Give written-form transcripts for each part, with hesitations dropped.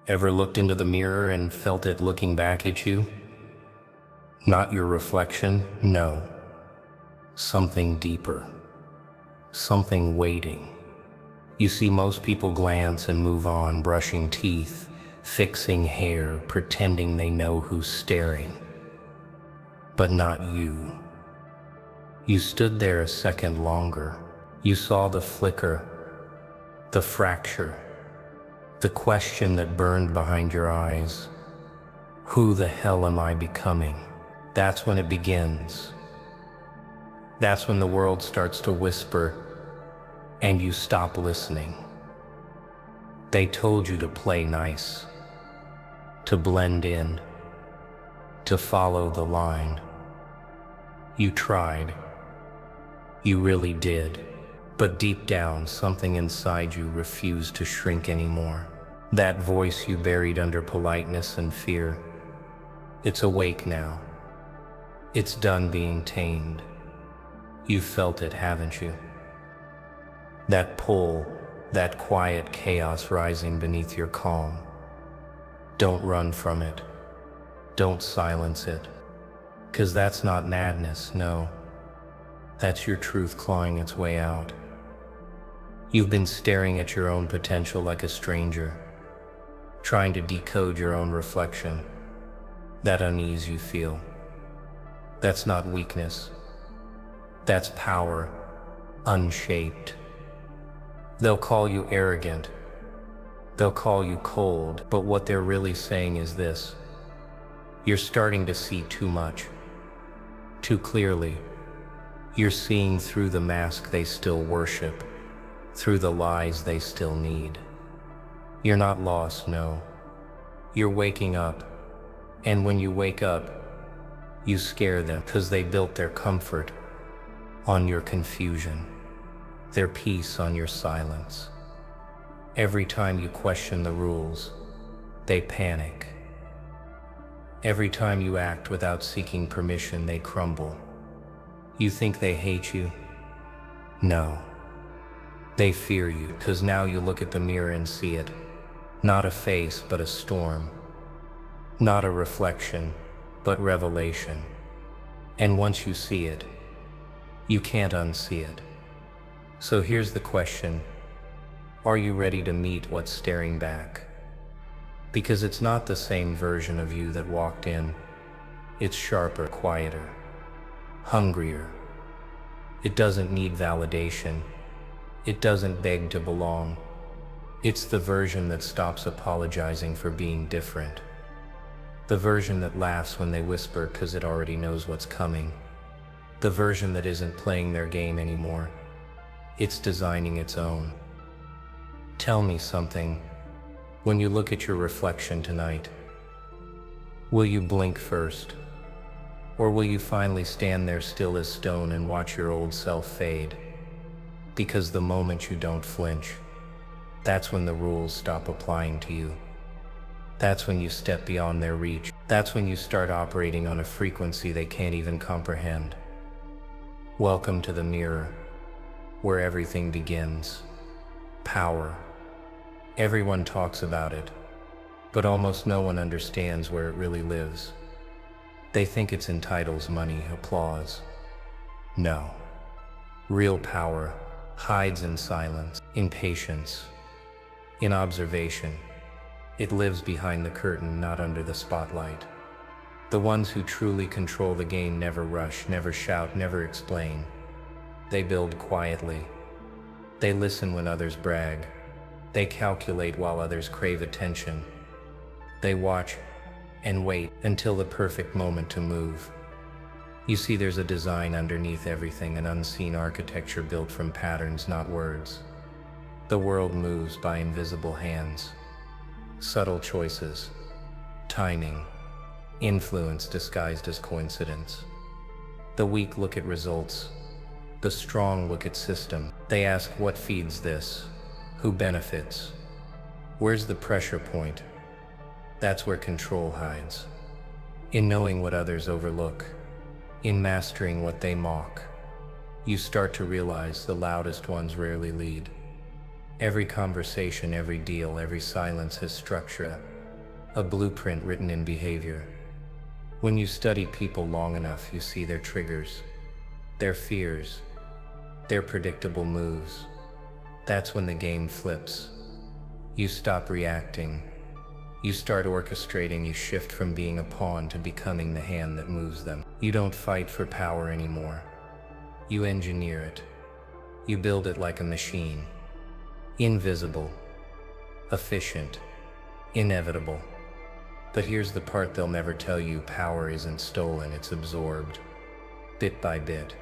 Ever looked into the mirror and felt it looking back at you? Not your reflection, no. Something deeper. Something waiting. You see, most people glance and move on, brushing teeth, fixing hair, pretending they know who's staring. But not you. You stood there a second longer. You saw the flicker, the fracture, the question that burned behind your eyes. Who the hell am I becoming? That's when it begins. That's when the world starts to whisper and you stop listening. They told you to play nice, to blend in, to follow the line. You tried. You really did. But deep down, something inside you refused to shrink anymore. That voice you buried under politeness and fear, it's awake now. It's done being tamed. You've felt it, haven't you? That pull, that quiet chaos rising beneath your calm. Don't run from it. Don't silence it. 'Cause that's not madness, no. That's your truth clawing its way out. You've been staring at your own potential like a stranger, trying to decode your own reflection. That unease you feel, that's not weakness. That's power, unshaped. They'll call you arrogant. They'll call you cold, but what they're really saying is this: you're starting to see too much, too clearly. You're seeing through the mask they still worship, through the lies they still need. You're not lost, no. You're waking up, and when you wake up, you scare them, 'cause they built their comfort on your confusion, their peace on your silence. Every time you question the rules, they panic. Every time you act without seeking permission, they crumble. You think they hate you? No. They fear you, 'cause now you look at the mirror and see it. Not a face, but a storm. Not a reflection, but revelation. And once you see it, you can't unsee it. So here's the question: are you ready to meet what's staring back? Because it's not the same version of you that walked in. It's sharper, quieter, hungrier. It doesn't need validation. It doesn't beg to belong. It's the version that stops apologizing for being different. The version that laughs when they whisper 'cause it already knows what's coming. The version that isn't playing their game anymore. It's designing its own. Tell me something. When you look at your reflection tonight, will you blink first? Or will you finally stand there still as stone and watch your old self fade? Because the moment you don't flinch, that's when the rules stop applying to you. That's when you step beyond their reach. That's when you start operating on a frequency they can't even comprehend. Welcome to the mirror, where everything begins. Power. Everyone talks about it, but almost no one understands where it really lives. They think it's in titles, money, applause. No. Real power hides in silence, in patience, in observation. It lives behind the curtain, not under the spotlight. The ones who truly control the game never rush, never shout, never explain. They build quietly. They listen when others brag. They calculate while others crave attention. They watch and wait until the perfect moment to move. You see, there's a design underneath everything, an unseen architecture built from patterns, not words. The world moves by invisible hands. Subtle choices, timing, influence disguised as coincidence. The weak look at results. The strong look at system. They ask, what feeds this? Who benefits? Where's the pressure point? That's where control hides. In knowing what others overlook. In mastering what they mock. You start to realize the loudest ones rarely lead. Every conversation, every deal, every silence has structure, a blueprint written in behavior. When you study people long enough, you see their triggers, their fears, their predictable moves. That's when the game flips. You stop reacting. You start orchestrating. You shift from being a pawn to becoming the hand that moves them. You don't fight for power anymore. You engineer it. You build it like a machine. Invisible, efficient, inevitable. But here's the part they'll never tell you: power isn't stolen, it's absorbed. Bit by bit,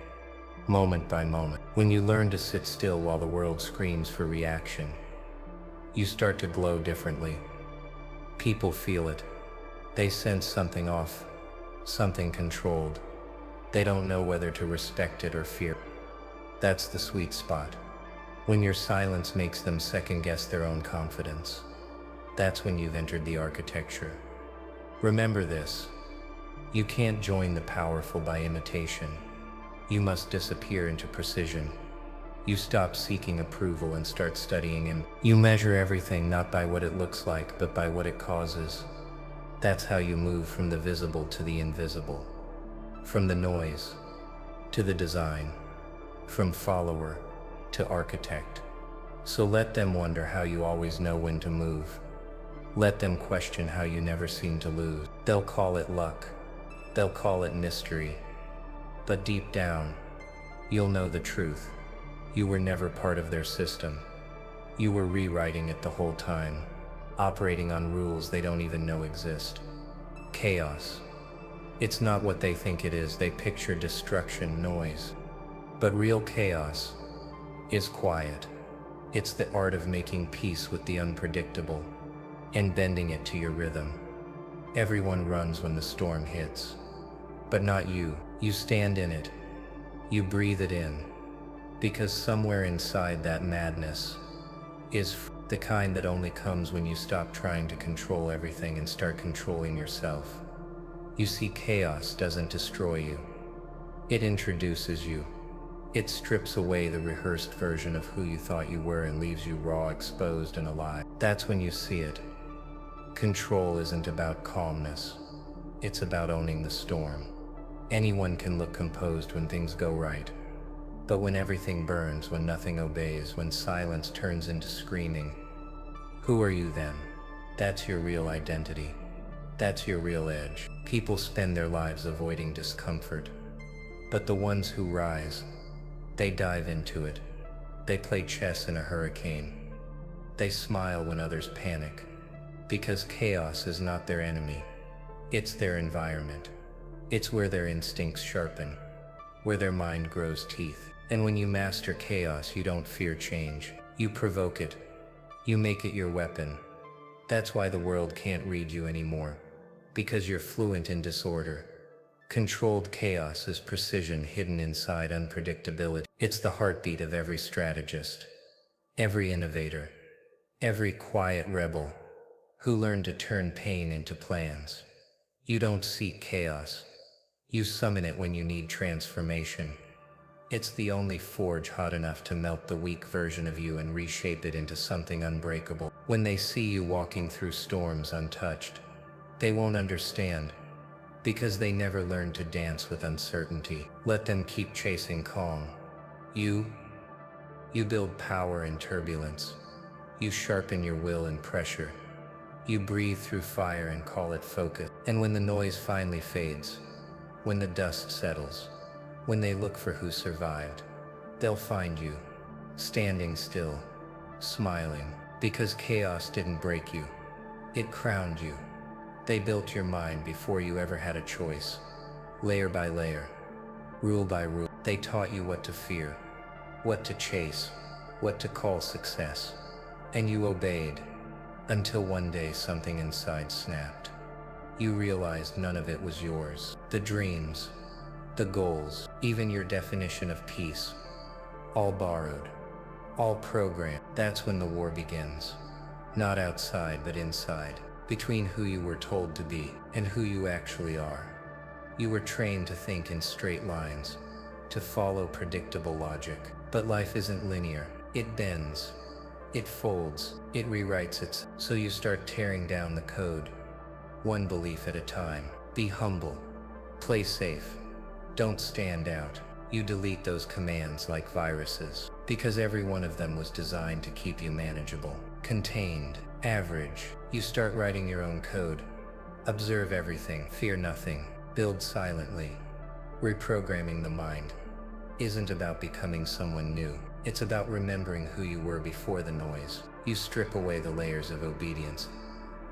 moment by moment. When you learn to sit still while the world screams for reaction, you start to glow differently. People feel it. They sense something off, something controlled. They don't know whether to respect it or fear. That's the sweet spot. When your silence makes them second-guess their own confidence. That's when you've entered the architecture. Remember this: you can't join the powerful by imitation. You must disappear into precision. You stop seeking approval and start studying him. You measure everything not by what it looks like, but by what it causes. That's how you move from the visible to the invisible, from the noise to the design, from follower to architect. So let them wonder how you always know when to move. Let them question how you never seem to lose. They'll call it luck. They'll call it mystery. But deep down, you'll know the truth. You were never part of their system. You were rewriting it the whole time, operating on rules they don't even know exist. Chaos. It's not what they think it is. They picture destruction, noise. But real chaos is quiet. It's the art of making peace with the unpredictable and bending it to your rhythm. Everyone runs when the storm hits, but not you. You stand in it. You breathe it in, because somewhere inside that madness is the kind that only comes when you stop trying to control everything and start controlling yourself. You see, chaos doesn't destroy you. It introduces you. It strips away the rehearsed version of who you thought you were and leaves you raw, exposed, and alive. That's when you see it. Control isn't about calmness. It's about owning the storm. Anyone can look composed when things go right. But when everything burns, when nothing obeys, when silence turns into screaming, who are you then? That's your real identity. That's your real edge. People spend their lives avoiding discomfort. But the ones who rise, they dive into it. They play chess in a hurricane. They smile when others panic. Because chaos is not their enemy. It's their environment. It's where their instincts sharpen, where their mind grows teeth. And when you master chaos, you don't fear change. You provoke it. You make it your weapon. That's why the world can't read you anymore. Because you're fluent in disorder. Controlled chaos is precision hidden inside unpredictability. It's the heartbeat of every strategist, every innovator, every quiet rebel who learned to turn pain into plans. You don't seek chaos. You summon it when you need transformation. It's the only forge hot enough to melt the weak version of you and reshape it into something unbreakable. When they see you walking through storms untouched, they won't understand, because they never learned to dance with uncertainty. Let them keep chasing calm. You build power in turbulence. You sharpen your will in pressure. You breathe through fire and call it focus. And when the noise finally fades, when the dust settles, when they look for who survived, they'll find you, standing still, smiling, because chaos didn't break you. It crowned you. They built your mind before you ever had a choice. Layer by layer, rule by rule, they taught you what to fear, what to chase, what to call success. And you obeyed, until one day something inside snapped. You realized none of it was yours. The dreams, the goals, even your definition of peace, all borrowed, all programmed. That's when the war begins. Not outside, but inside. Between who you were told to be and who you actually are. You were trained to think in straight lines, to follow predictable logic. But life isn't linear. It bends, it folds, it rewrites it. So you start tearing down the code. one belief at a time. Be humble. Play safe. Don't stand out. You delete those commands like viruses, because every one of them was designed to keep you manageable, contained, average. You start writing your own code. Observe everything, fear nothing, build silently. Reprogramming the mind isn't about becoming someone new. It's about remembering who you were before the noise. You strip away the layers of obedience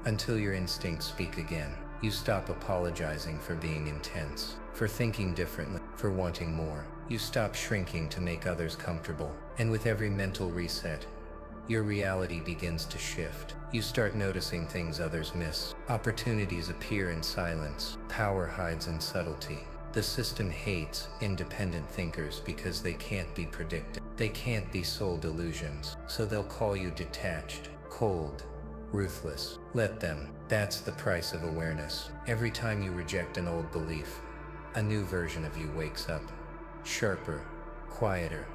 until your instincts speak again. You stop apologizing for being intense, for thinking differently, for wanting more. You stop shrinking to make others comfortable. And with every mental reset, your reality begins to shift. You start noticing things others miss. Opportunities appear in silence. Power hides in subtlety. The system hates independent thinkers because they can't be predicted. They can't be sold illusions, so they'll call you detached, cold, ruthless. Let them. That's the price of awareness. Every time you reject an old belief, a new version of you wakes up. Sharper, quieter,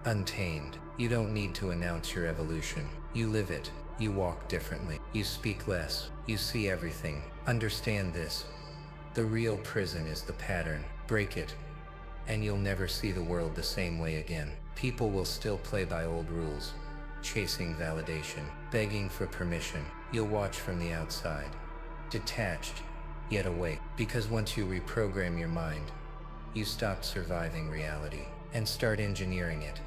untamed. You don't need to announce your evolution. You live it. You walk differently. You speak less. You see everything. Understand this. The real prison is the pattern. Break it, and you'll never see the world the same way again. People will still play by old rules, chasing validation, begging for permission. You'll watch from the outside, detached, yet awake. Because once you reprogram your mind, you stop surviving reality and start engineering it.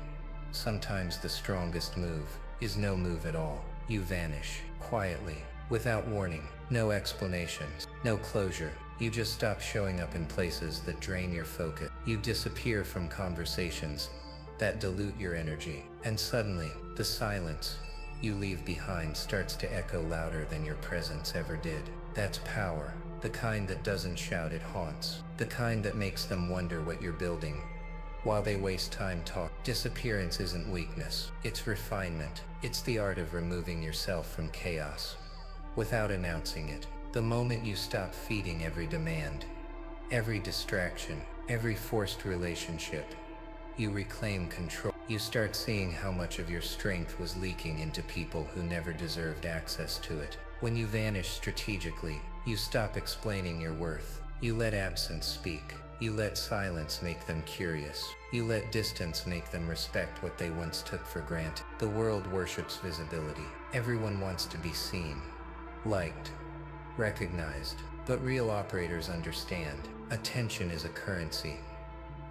Sometimes the strongest move is no move at all. You vanish, quietly, without warning. No explanations, no closure. You just stop showing up in places that drain your focus. You disappear from conversations that dilute your energy. And suddenly, the silence you leave behind starts to echo louder than your presence ever did. That's power. The kind that doesn't shout, it haunts. The kind that makes them wonder what you're building while they waste time talking. Disappearance isn't weakness. It's refinement. It's the art of removing yourself from chaos without announcing it. The moment you stop feeding every demand, every distraction, every forced relationship, you reclaim control. You start seeing how much of your strength was leaking into people who never deserved access to it. When you vanish strategically, you stop explaining your worth. You let absence speak. You let silence make them curious. You let distance make them respect what they once took for granted. The world worships visibility. Everyone wants to be seen, liked, recognized. But real operators understand. Attention is a currency,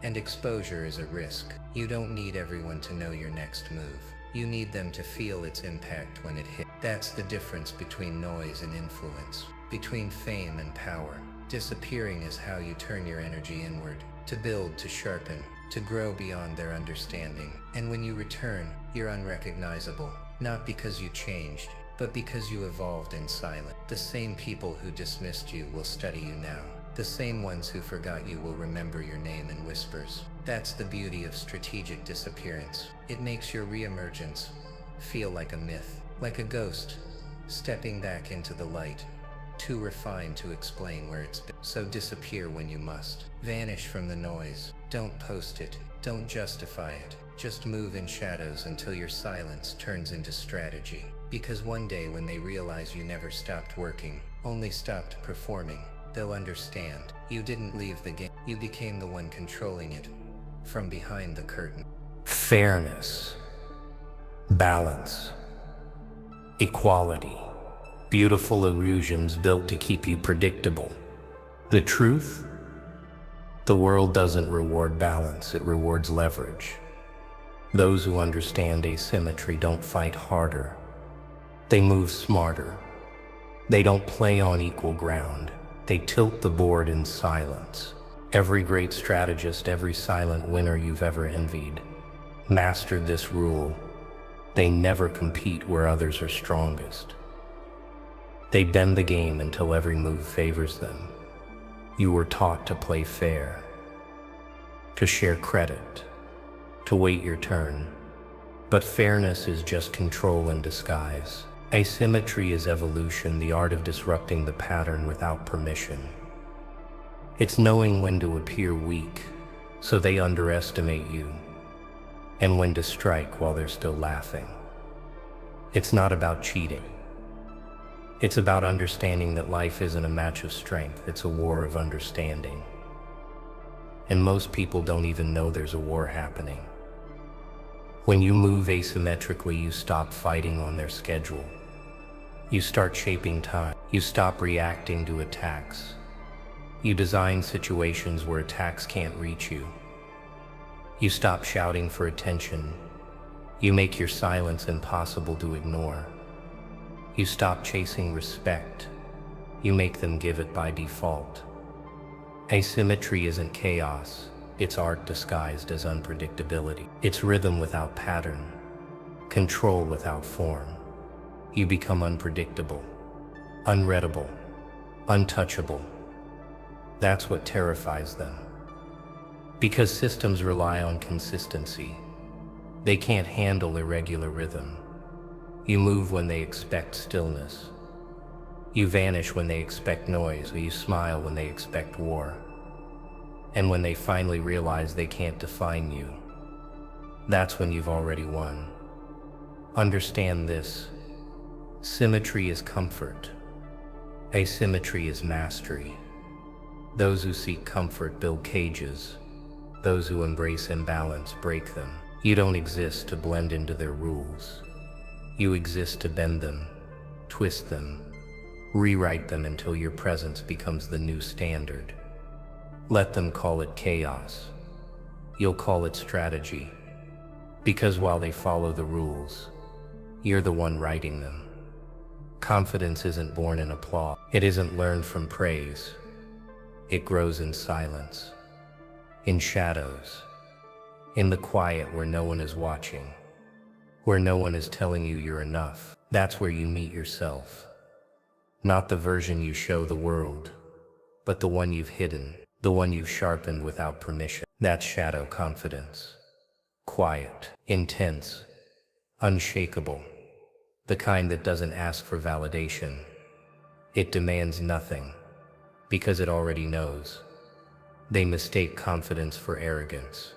and exposure is a risk. You don't need everyone to know your next move. You need them to feel its impact when it hits. That's the difference between noise and influence, between fame and power. Disappearing is how you turn your energy inward, to build, to sharpen, to grow beyond their understanding. And when you return, you're unrecognizable, not because you changed, but because you evolved in silence. The same people who dismissed you will study you now. The same ones who forgot you will remember your name in whispers. That's the beauty of strategic disappearance. It makes your reemergence feel like a myth, like a ghost, stepping back into the light, too refined to explain where it's been. So disappear when you must. Vanish from the noise. Don't post it. Don't justify it. Just move in shadows until your silence turns into strategy. Because one day when they realize you never stopped working, only stopped performing, they'll understand. You didn't leave the game. You became the one controlling it from behind the curtain. Fairness, balance, equality. Beautiful illusions built to keep you predictable. The truth? The world doesn't reward balance, it rewards leverage. Those who understand asymmetry don't fight harder. They move smarter. They don't play on equal ground. They tilt the board in silence. Every great strategist, every silent winner you've ever envied, mastered this rule. They never compete where others are strongest. They bend the game until every move favors them. You were taught to play fair, to share credit, to wait your turn. But fairness is just control in disguise. Asymmetry is evolution, the art of disrupting the pattern without permission. It's knowing when to appear weak, so they underestimate you, and when to strike while they're still laughing. It's not about cheating. It's about understanding that life isn't a match of strength, it's a war of understanding. And most people don't even know there's a war happening. When you move asymmetrically, you stop fighting on their schedule. You start shaping time. You stop reacting to attacks. You design situations where attacks can't reach you. You stop shouting for attention. You make your silence impossible to ignore. You stop chasing respect. You make them give it by default. Asymmetry isn't chaos. It's art disguised as unpredictability. It's rhythm without pattern, control without form. You become unpredictable, unreadable, untouchable. That's what terrifies them. Because systems rely on consistency. They can't handle irregular rhythm. You move when they expect stillness. You vanish when they expect noise, or you smile when they expect war. And when they finally realize they can't define you, that's when you've already won. Understand this. Symmetry is comfort. Asymmetry is mastery. Those who seek comfort build cages. Those who embrace imbalance break them. You don't exist to blend into their rules. You exist to bend them, twist them, rewrite them until your presence becomes the new standard. Let them call it chaos. You'll call it strategy. Because while they follow the rules, you're the one writing them. Confidence isn't born in applause. It isn't learned from praise. It grows in silence, in shadows, in the quiet where no one is watching, where no one is telling you you're enough. That's where you meet yourself. Not the version you show the world, but the one you've hidden, the one you've sharpened without permission. That's shadow confidence. Quiet, intense, unshakable. The kind that doesn't ask for validation. It demands nothing, because it already knows. They mistake confidence for arrogance,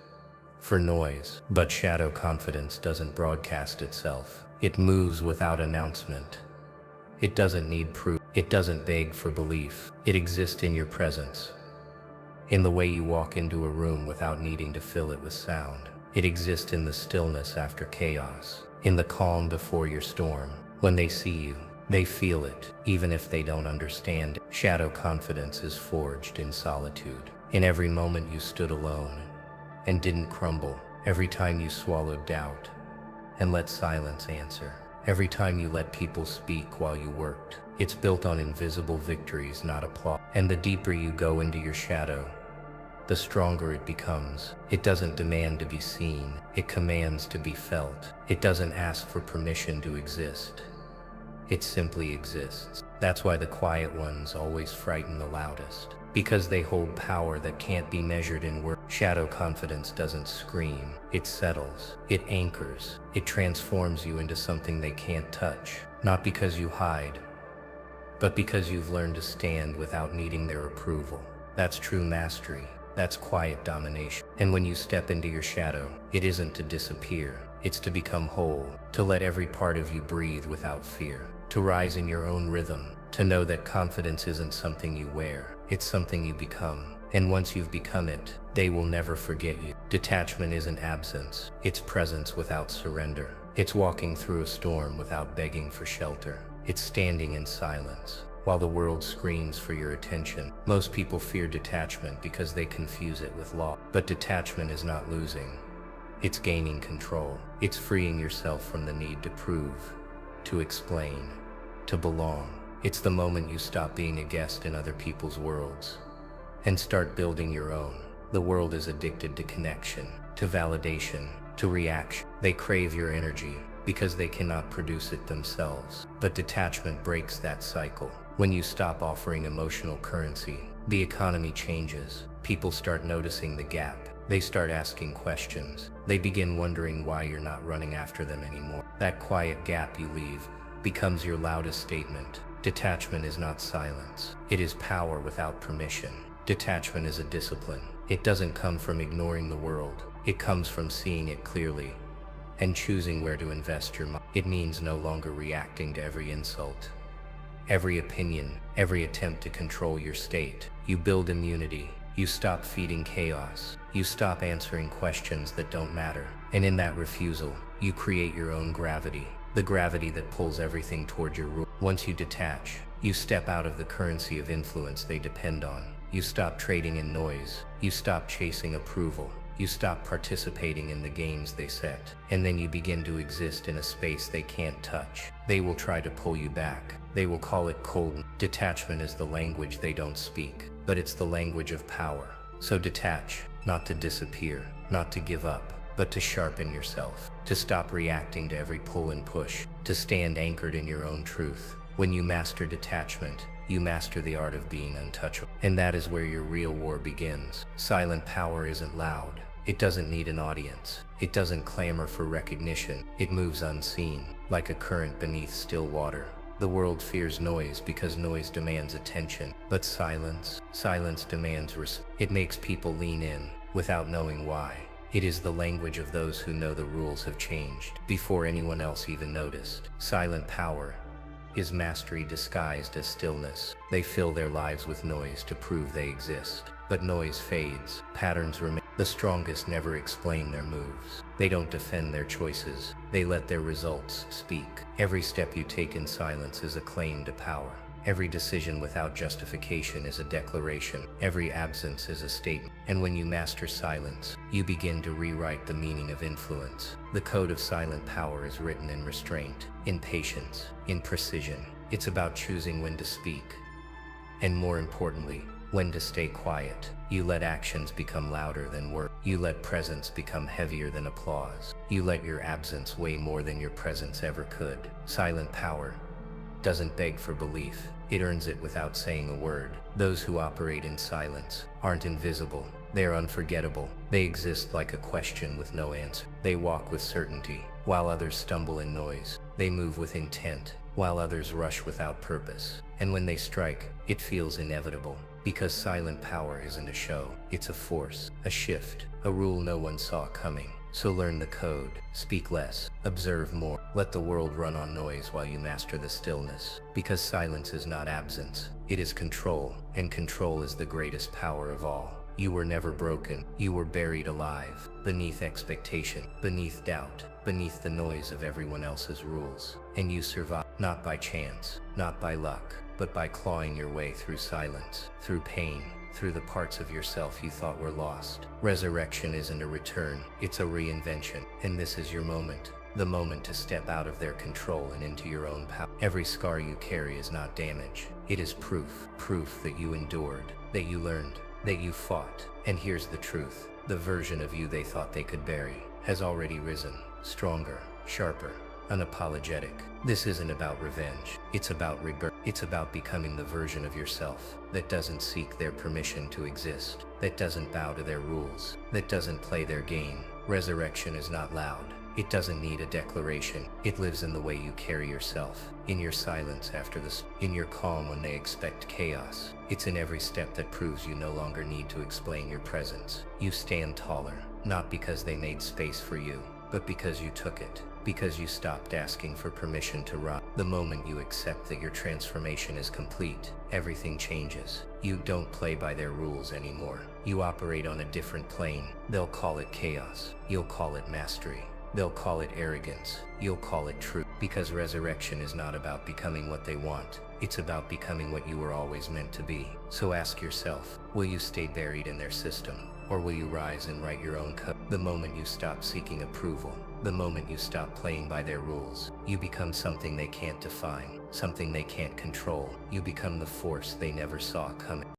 for noise. But shadow confidence doesn't broadcast itself. It moves without announcement. It doesn't need proof. It doesn't beg for belief. It exists in your presence. In the way you walk into a room without needing to fill it with sound. It exists in the stillness after chaos. In the calm before your storm. When they see you, they feel it, even if they don't understand it. Shadow confidence is forged in solitude. In every moment you stood alone and didn't crumble. Every time you swallowed doubt and let silence answer. Every time you let people speak while you worked. It's built on invisible victories, not applause. And the deeper you go into your shadow, the stronger it becomes. It doesn't demand to be seen. It commands to be felt. It doesn't ask for permission to exist. It simply exists. That's why the quiet ones always frighten the loudest. Because they hold power that can't be measured in words. Shadow confidence doesn't scream. It settles. It anchors. It transforms you into something they can't touch. Not because you hide, but because you've learned to stand without needing their approval. That's true mastery. That's quiet domination. And when you step into your shadow, it isn't to disappear. It's to become whole, to let every part of you breathe without fear, to rise in your own rhythm, to know that confidence isn't something you wear, it's something you become. And once you've become it, they will never forget you. Detachment isn't absence, it's presence without surrender. It's walking through a storm without begging for shelter. It's standing in silence while the world screams for your attention. Most people fear detachment because they confuse it with loss. But detachment is not losing. It's gaining control. It's freeing yourself from the need to prove, to explain, to belong. It's the moment you stop being a guest in other people's worlds and start building your own. The world is addicted to connection, to validation, to reaction. They crave your energy because they cannot produce it themselves. But detachment breaks that cycle. When you stop offering emotional currency, the economy changes. People start noticing the gap. They start asking questions. They begin wondering why you're not running after them anymore. That quiet gap you leave becomes your loudest statement. Detachment is not silence. It is power without permission. Detachment is a discipline. It doesn't come from ignoring the world. It comes from seeing it clearly and choosing where to invest your mind. It means no longer reacting to every insult. every opinion, every attempt to control your state. You build immunity. You stop feeding chaos. You stop answering questions that don't matter. And in that refusal, you create your own gravity. The gravity that pulls everything toward your rule. Once you detach, you step out of the currency of influence they depend on. You stop trading in noise. You stop chasing approval. You stop participating in the games they set. And then you begin to exist in a space they can't touch. They will try to pull you back. They will call it cold. Detachment is the language they don't speak, but it's the language of power. So detach, not to disappear, not to give up, but to sharpen yourself, to stop reacting to every pull and push, to stand anchored in your own truth. When you master detachment, you master the art of being untouchable. And that is where your real war begins. Silent power isn't loud. It doesn't need an audience. It doesn't clamor for recognition. It moves unseen, like a current beneath still water. The world fears noise because noise demands attention, but silence demands respect. It makes people lean in without knowing why. It is the language of those who know the rules have changed before anyone else even noticed. Silent power is mastery disguised as stillness. They fill their lives with noise to prove they exist. But noise fades, patterns remain. The strongest never explain their moves. They don't defend their choices. They let their results speak. Every step you take in silence is a claim to power. Every decision without justification is a declaration. Every absence is a statement. And when you master silence, you begin to rewrite the meaning of influence. The code of silent power is written in restraint, in patience, in precision. It's about choosing when to speak, and more importantly, when to stay quiet. You let actions become louder than words. You let presence become heavier than applause. You let your absence weigh more than your presence ever could. Silent power doesn't beg for belief. It earns it without saying a word. Those who operate in silence aren't invisible. They're unforgettable. They exist like a question with no answer. They walk with certainty, while others stumble in noise. They move with intent, while others rush without purpose. And when they strike, it feels inevitable. Because silent power isn't a show, it's a force, a shift, a rule no one saw coming. So learn the code, speak less, observe more. Let the world run on noise while you master the stillness. Because silence is not absence, it is control, and control is the greatest power of all. You were never broken. You were buried alive, beneath expectation, beneath doubt, beneath the noise of everyone else's rules. And you survived, not by chance, not by luck, but by clawing your way through silence, through pain, through the parts of yourself you thought were lost. Resurrection isn't a return, it's a reinvention. And this is your moment. The moment to step out of their control and into your own power. Every scar you carry is not damage. It is proof that you endured, that you learned, that you fought. And here's the truth. The version of you they thought they could bury has already risen, stronger, sharper, unapologetic. This isn't about revenge. It's about rebirth. It's about becoming the version of yourself that doesn't seek their permission to exist, that doesn't bow to their rules, that doesn't play their game. Resurrection is not loud. It doesn't need a declaration. It lives in the way you carry yourself, in your silence after in your calm when they expect chaos. It's in every step that proves you no longer need to explain your presence. You stand taller, not because they made space for you, but because you took it. Because you stopped asking for permission to run. The moment you accept that your transformation is complete, everything changes. You don't play by their rules anymore. You operate on a different plane. They'll call it chaos. You'll call it mastery. They'll call it arrogance. You'll call it truth. Because resurrection is not about becoming what they want. It's about becoming what you were always meant to be. So ask yourself, will you stay buried in their system? Or will you rise and write your own code? The moment you stop seeking approval, the moment you stop playing by their rules, you become something they can't define, something they can't control. You become the force they never saw coming.